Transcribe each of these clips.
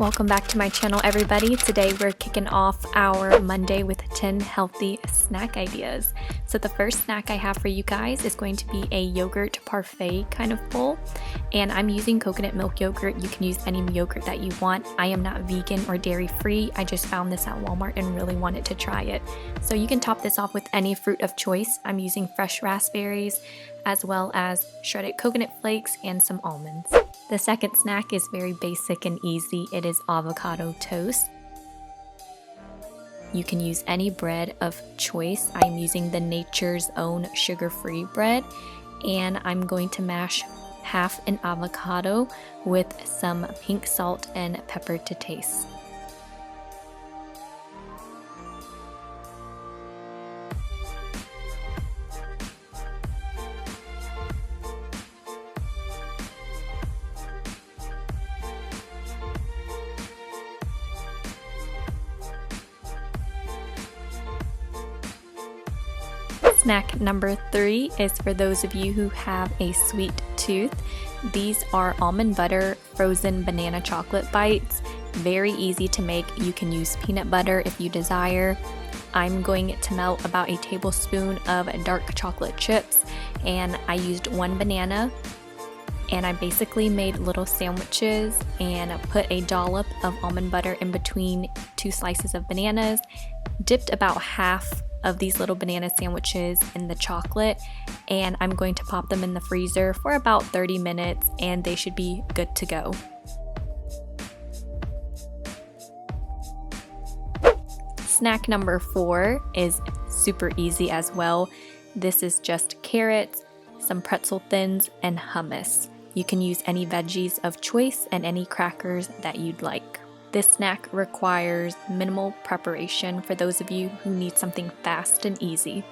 Welcome back to my channel, everybody. Today we're kicking off our Monday with 10 healthy snack ideas. So the first snack I have for you guys is going to be a yogurt parfait kind of bowl, and I'm using coconut milk yogurt. You can use any yogurt that you want. I am not vegan or dairy free. I just found this at Walmart and really wanted to try it. So you can top this off with any fruit of choice. I'm using fresh raspberries as well as shredded coconut flakes and some almonds. The second snack is very basic and easy. It is avocado toast. You can use any bread of choice. I'm using the Nature's Own sugar-free bread, and I'm going to mash half an avocado with some pink salt and pepper to taste. Snack number 3 is for those of you who have a sweet tooth. These are almond butter frozen banana chocolate bites. Very easy to make. You can use peanut butter if you desire. I'm going to melt about a tablespoon of dark chocolate chips, and I used 1 banana, and I basically made little sandwiches and put a dollop of almond butter in between 2 slices of bananas, dipped about half of these little banana sandwiches in the chocolate, and I'm going to pop them in the freezer for about 30 minutes and they should be good to go. Snack number 4 is super easy as well. This is just carrots, some pretzel thins, and hummus. You can use any veggies of choice and any crackers that you'd like. This snack requires minimal preparation for those of you who need something fast and easy.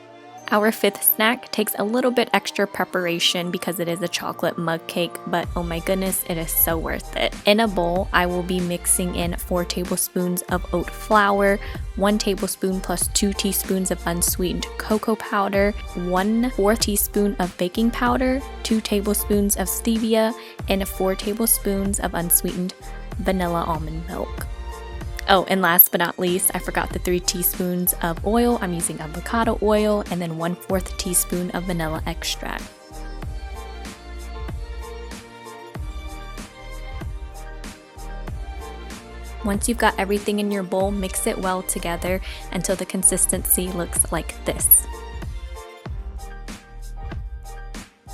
Our 5th snack takes a little bit extra preparation because it is a chocolate mug cake, but oh my goodness, it is so worth it. In a bowl, I will be mixing in 4 tablespoons of oat flour, 1 tablespoon plus 2 teaspoons of unsweetened cocoa powder, 1/4 teaspoon of baking powder, 2 tablespoons of stevia, and 4 tablespoons of unsweetened vanilla almond milk. Oh, and last but not least, I forgot the 3 teaspoons of oil. I'm using avocado oil, and then 1/4 teaspoon of vanilla extract. Once you've got everything in your bowl, mix it well together until the consistency looks like this.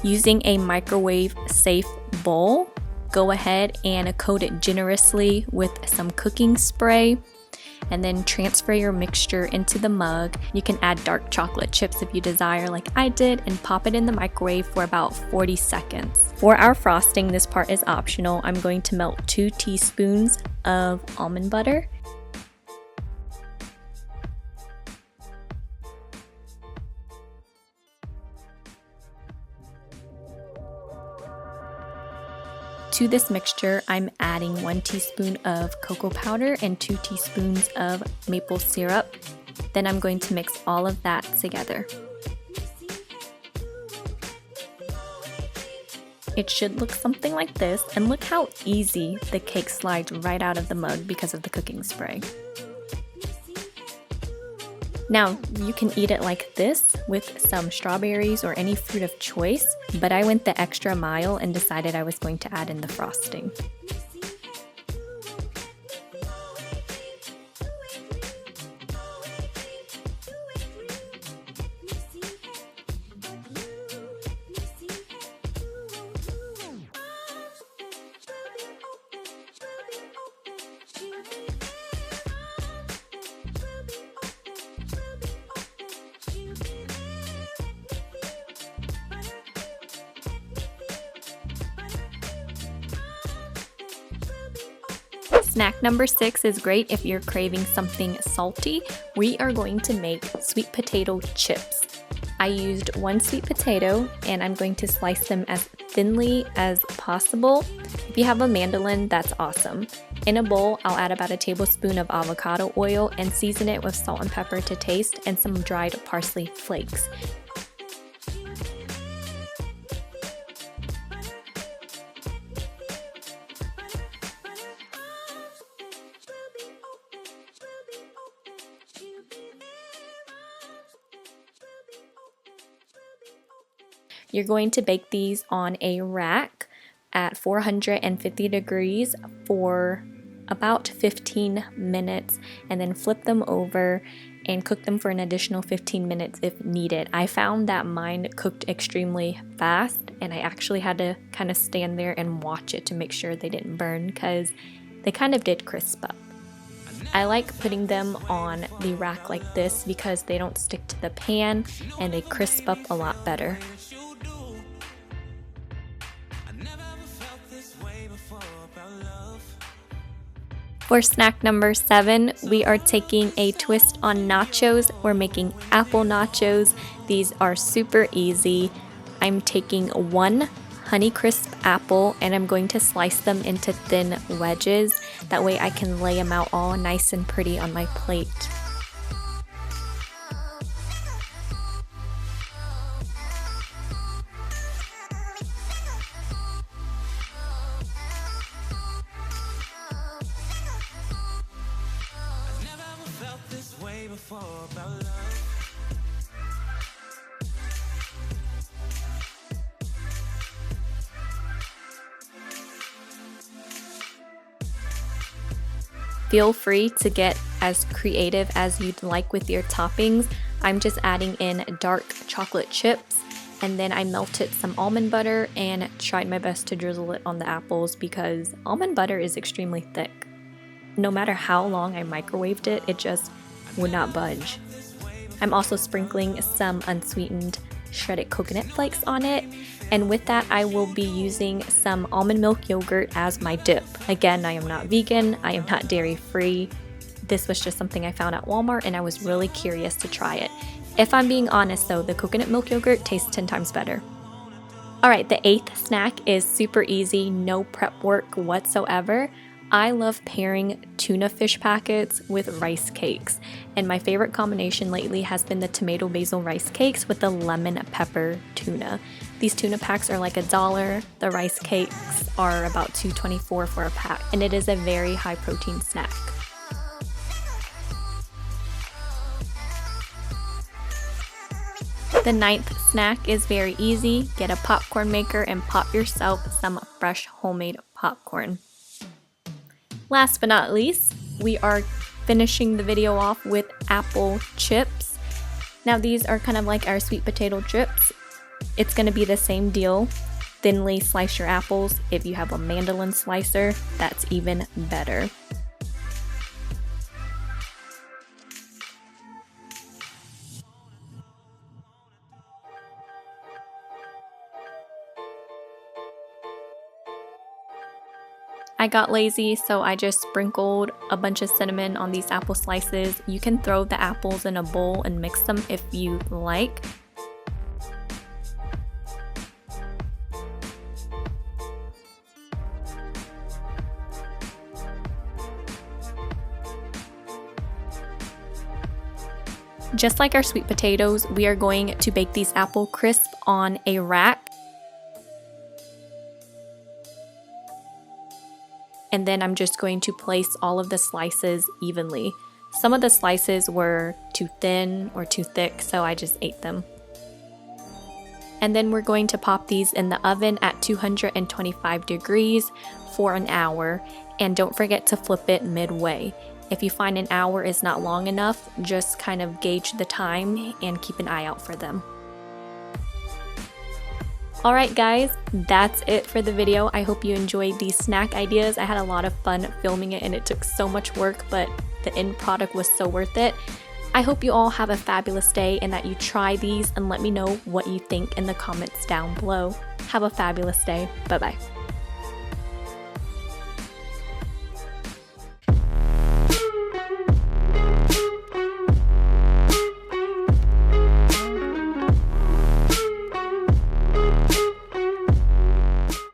Using a microwave safe bowl, go ahead and coat it generously with some cooking spray, and then transfer your mixture into the mug. You can add dark chocolate chips if you desire, like I did, and pop it in the microwave for about 40 seconds. For our frosting, this part is optional. I'm going to melt 2 teaspoons of almond butter. To this mixture, I'm adding 1 teaspoon of cocoa powder and 2 teaspoons of maple syrup. Then I'm going to mix all of that together. It should look something like this, and look how easy the cake slides right out of the mug because of the cooking spray. Now, you can eat it like this with some strawberries or any fruit of choice, but I went the extra mile and decided I was going to add in the frosting. Snack number 6 is great if you're craving something salty. We are going to make sweet potato chips. I used 1 sweet potato, and I'm going to slice them as thinly as possible. If you have a mandolin, that's awesome. In a bowl, I'll add about a tablespoon of avocado oil and season it with salt and pepper to taste, and some dried parsley flakes. You're going to bake these on a rack at 450 degrees for about 15 minutes, and then flip them over and cook them for an additional 15 minutes if needed. I found that mine cooked extremely fast, and I actually had to kind of stand there and watch it to make sure they didn't burn, because they kind of did crisp up. I like putting them on the rack like this because they don't stick to the pan and they crisp up a lot better. For snack number 7, we are taking a twist on nachos. We're making apple nachos. These are super easy. I'm taking 1 Honeycrisp apple and I'm going to slice them into thin wedges. That way I can lay them out all nice and pretty on my plate. Feel free to get as creative as you'd like with your toppings. I'm just adding in dark chocolate chips, and then I melted some almond butter and tried my best to drizzle it on the apples because almond butter is extremely thick. No matter how long I microwaved it, it just would not budge. I'm also sprinkling some unsweetened shredded coconut flakes on it, and with that I will be using some almond milk yogurt as my dip. Again, I am not vegan, I am not dairy free. This was just something I found at Walmart and I was really curious to try it. If I'm being honest though, the coconut milk yogurt tastes 10 times better. Alright, the 8th snack is super easy, no prep work whatsoever. I love pairing tuna fish packets with rice cakes, and my favorite combination lately has been the tomato basil rice cakes with the lemon pepper tuna. These tuna packs are like $1. The rice cakes are about $2.24 for a pack, and it is a very high protein snack. The 9th snack is very easy. Get a popcorn maker and pop yourself some fresh homemade popcorn. Last but not least, we are finishing the video off with apple chips. Now these are kind of like our sweet potato chips. It's going to be the same deal. Thinly slice your apples. If you have a mandolin slicer, that's even better. I got lazy, so I just sprinkled a bunch of cinnamon on these apple slices. You can throw the apples in a bowl and mix them if you like. Just like our sweet potatoes, we are going to bake these apple crisp on a rack. And then I'm just going to place all of the slices evenly. Some of the slices were too thin or too thick, so I just ate them. And then we're going to pop these in the oven at 225 degrees for an hour. And don't forget to flip it midway. If you find an hour is not long enough, just kind of gauge the time and keep an eye out for them. Alright guys, that's it for the video. I hope you enjoyed these snack ideas. I had a lot of fun filming it and it took so much work, but the end product was so worth it. I hope you all have a fabulous day and that you try these and let me know what you think in the comments down below. Have a fabulous day. Bye bye.